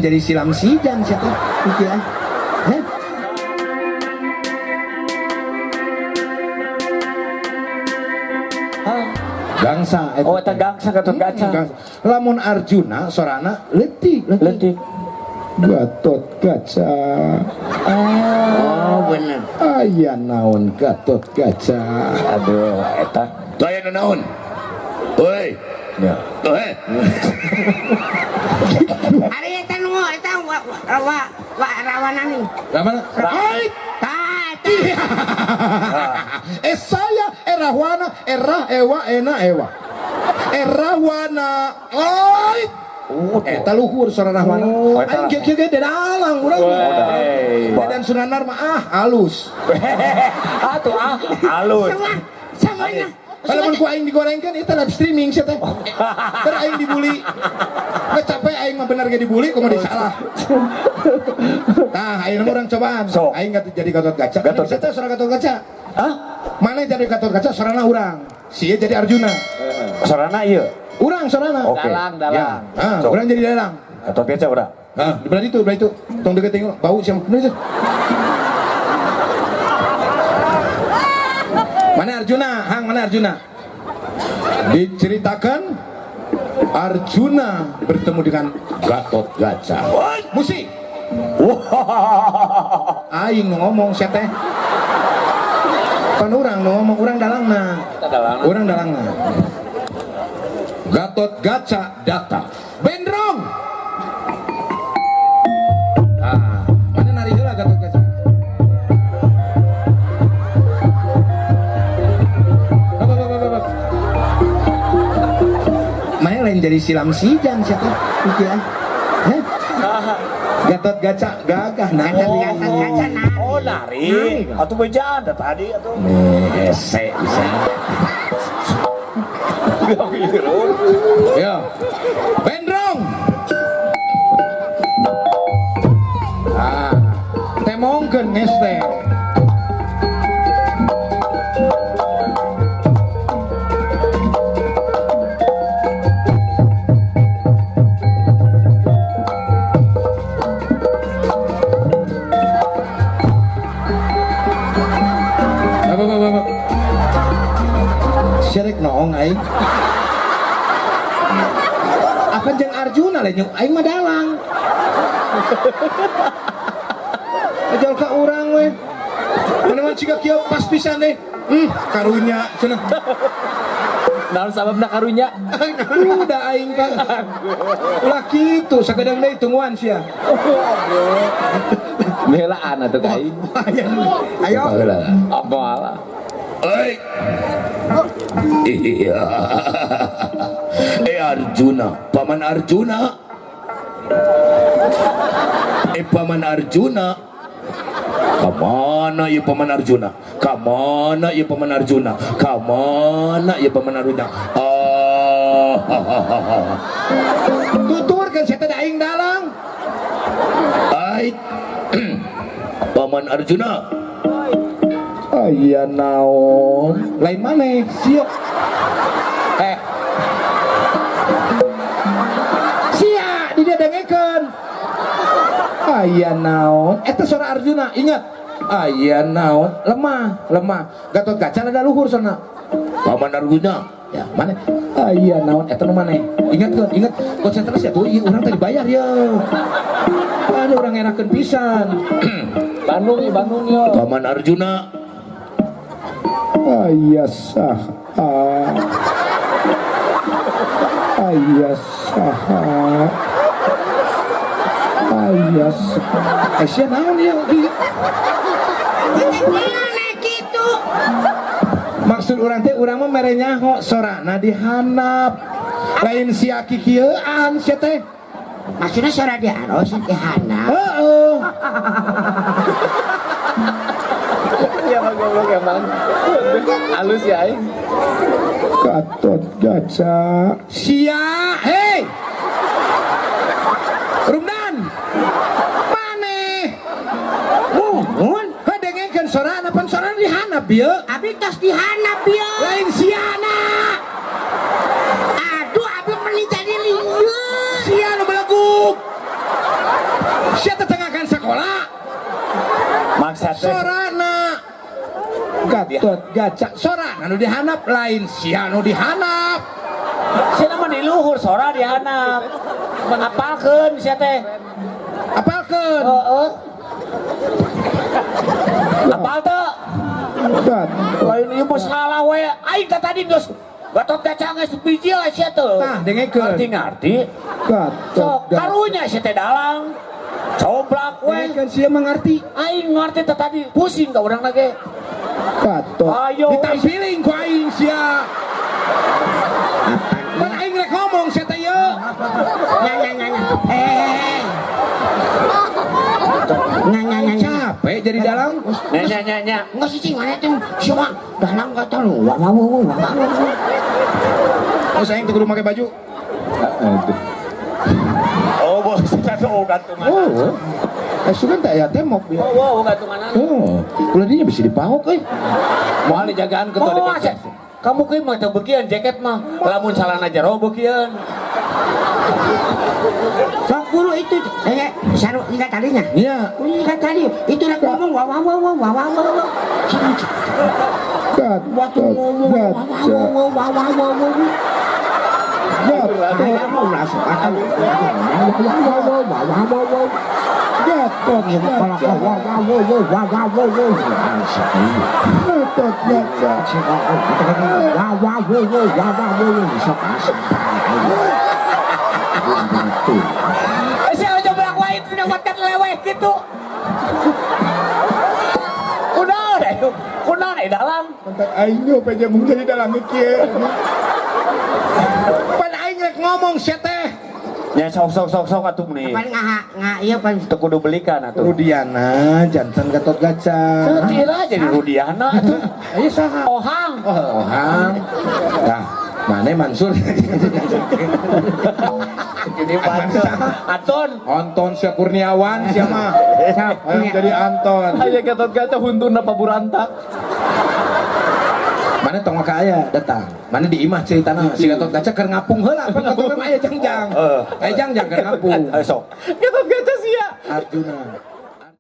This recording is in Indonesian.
jadi silam sidang siapa pikiran gangsa Oh, eta gangsa Gatot Kaca. lamun Arjuna sorana letik Gatot Kaca. Oh bener. Aya naon Gatot Kaca. Aduh, eta. Tuh aya naon? Oi. Ya. Tuh Ari eta nu eta wa rawanan nih. Ramana? Ai, saya Rahwana Ewa Ena Ewa. Rahwana. Ai. Eta luhur sora Rahwana. Aing kieu ge dalang urang. Dan Sunanar mah halus. Atuh halus. Samanya. Kalau ku aing digorengkan itu live streaming sih teh. Terus aing dibully. Nggak capek aing mah bener ge dibully kumaha disalah. Nah, aing orang cobaan. Aing jadi Gatot Kaca. Gatot Kaca sora Gatot Kaca. Hah? Mana jadi Gatot Kaca sorana urang. Sia jadi Arjuna. Sorana ieu. Urang sorana. Oke. Dalang. Ah, urang jadi dalang. Gatot Kaca udah. Ah, di belah itu. Tong deket tengok bau siapa. Bener itu. Mana Arjuna? Mana Arjuna? Diceritakan Arjuna bertemu dengan Gatot Kaca. Musik. Aing nu ngomong sia teh. Pan urang nu ngomong urang dalangna. Urang dalangna. Gatot Kaca datang. Bendrong. Ah, mana nari heula Gatot Kaca? Mana lain jadi silam sidang siapa pikiran Gatot Kaca gagah nah Gatot Kaca nah. Oh, nari. Atuh bejaan tadi atuh. hese bisa ya Bendrong temongkeun geus teh Sirek noong aing. Apa jeung Arjuna lain yang aing mah dalang. Ajal ka urang we. Mana mah ciga kieu pas pisan deh. Karunya cenah. Naon sababna karunya? Udah aing Pak. Ulah kitu sakadang deui tungguan sia. Belaan atuh ka aing. Ayo. Apa ala? Oi. Iya. Arjuna, paman Arjuna. Paman Arjuna. Kamana ya paman Arjuna? Kamana ya paman Arjuna? Kamana ya paman Arjuna? Tutur kan saya teh aing dalang. Ai. Paman Arjuna. Aya naon? Lain maneh? Sia. Sia di dia dengekeun. Aya naon? Eta suara Arjuna, ingat. Aya naon? Lemah. Gatot Kaca ada luhur sana. Paman Arjuna. Ya, mana? Aya naon? Eta nu maneh? Ingat. Konsentrasi atuh, ieu urang tadi bayar ya. Ada orang enakeun pisan. Bandung ya. Paman Arjuna. Aya saha? Sia naon ieu? Mana gitu? Maksud urang teh urang mah mere nyaho sorana dihanap. Lain sia kikieuan sia teh. Maksudnya suara dia aros dihanap. Heeh. Ya mah goblok emang. Halus ya aing. Gatot Kaca. Sia, hei. Rumdan. Maneh. Mun, hadengekeun sorana pan sorana dihanap ieu. Abi tos dihanap ya. Lain siana. Aduh, abi meni jadi lieu. Sia nu beleguk. bangsat teh. Sorana Gatot Kaca sorana anu dihanap lain sia anu dihanap. Sia mah di luhur sora dihanap. Mengapalkeun sia teh. Apalkeun. Heeh. Apal teu? Gat. Lain ieu mah salah we. Aing ka tadi geus Gatot Kaca geus biji we sia teu. Tah dengekeun. Ngarti-ngarti. Gatot Sok karunya sia teh dalang. Coblak we. Dengekeun sia mengerti. Aing ngarti teh tadi pusing ka urang lagi. Gatot. Ayo. Ditampiling ku aing sia. Pan aing rek ngomong sia teh ye. Capek jadi dalang. Nya. Nggak sih mana tuh cuma dalam kata lu wah. Terus aing teh kudu make baju. Oh, bos, satu gantungan. Oh. Sugan tak ya temok dia. Oh, gantungan. Oh, ulah dinya bisa dipaok euy. Moal dijagaan ketua Oh, DPC. kamu kuy mah teu beukian jaket mah. Lamun salana jero beukian. Sok guru itu saru ingat tadinya. Iya. Ingat tadi itu nak ngomong wah. Waktu ngomong Saya aja belak wae itu udah wakat leweh gitu. Udah deh dalam. Aing yo pengen menjadi dalam kieu. Pan aing rek ngomong sia teh. Ya sok atuh nih. Pan ngah iya pan Teu kudu belikan atuh. Rudiana jantan Gatot Kaca. Tira jadi Rudiana atuh. Ayo saha? Ohang. Oh, Ohang. Nah, mana Mansur? Jadi Mansur. Anton. Anton Sia Kurniawan siapa? Jadi Anton. Aya Gatot Kaca huntuna paburantak. Mana tong maka aya datang. Mana di imah ceritana si Gatot Kaca keur ngapung heula pan ngapung aya jangjang. Aya jangjang keur ngapung. Sok. Gatot Kaca sia. Arjuna.